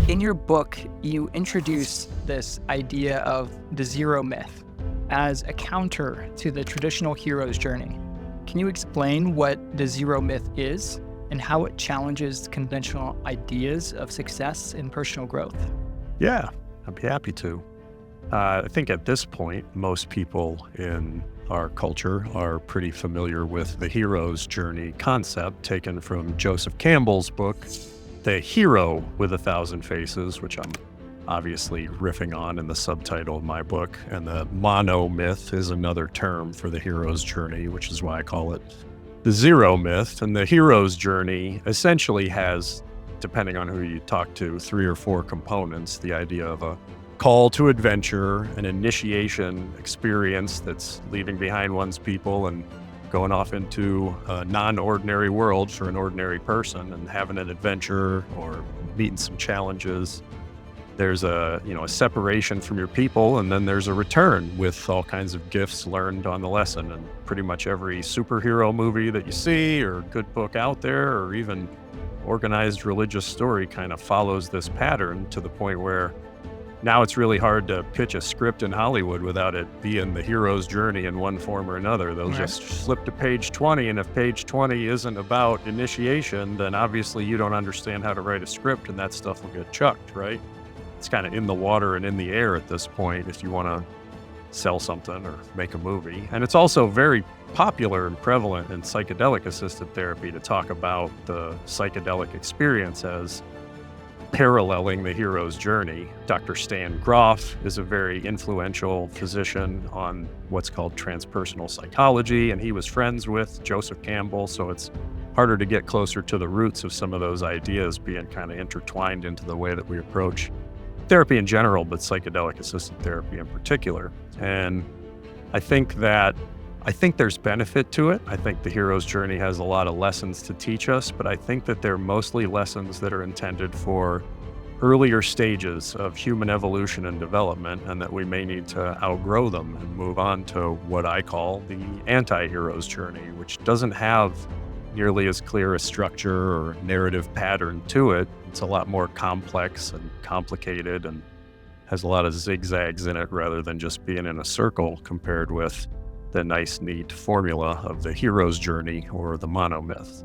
In your book, you introduce this idea of the zero myth as a counter to the traditional hero's journey. Can you explain what the zero myth is and how it challenges conventional ideas of success and personal growth? Yeah, I'd be happy to. I think at this point, most people in our culture are pretty familiar with the hero's journey concept taken from Joseph Campbell's book, The Hero with a Thousand Faces, which I'm obviously riffing on in the subtitle of my book. And the mono myth is another term for the hero's journey, which is why I call it the zero myth. And the hero's journey essentially has, depending on who you talk to, 3 or 4 components. The idea of a call to adventure, an initiation experience that's leaving behind one's people and going off into a non-ordinary world for an ordinary person and having an adventure or meeting some challenges. There's a separation from your people, and then there's a return with all kinds of gifts learned on the lesson. And pretty much every superhero movie that you see or good book out there or even organized religious story kind of follows this pattern to the point where now it's really hard to pitch a script in Hollywood without it being the hero's journey in one form or another. They'll just flip to page 20, and if page 20 isn't about initiation, then obviously you don't understand how to write a script, and that stuff will get chucked, right? It's kind of in the water and in the air at this point if you want to sell something or make a movie. And it's also very popular and prevalent in psychedelic-assisted therapy to talk about the psychedelic experience as paralleling the hero's journey. Dr. Stan Grof is a very influential physician on what's called transpersonal psychology, and he was friends with Joseph Campbell, so it's harder to get closer to the roots of some of those ideas being kind of intertwined into the way that we approach therapy in general, but psychedelic-assisted therapy in particular. And I think there's benefit to it. I think the hero's journey has a lot of lessons to teach us, but I think that they're mostly lessons that are intended for earlier stages of human evolution and development, and that we may need to outgrow them and move on to what I call the anti-hero's journey, which doesn't have nearly as clear a structure or narrative pattern to it. It's a lot more complex and complicated and has a lot of zigzags in it rather than just being in a circle compared with the nice, neat formula of the hero's journey or the monomyth.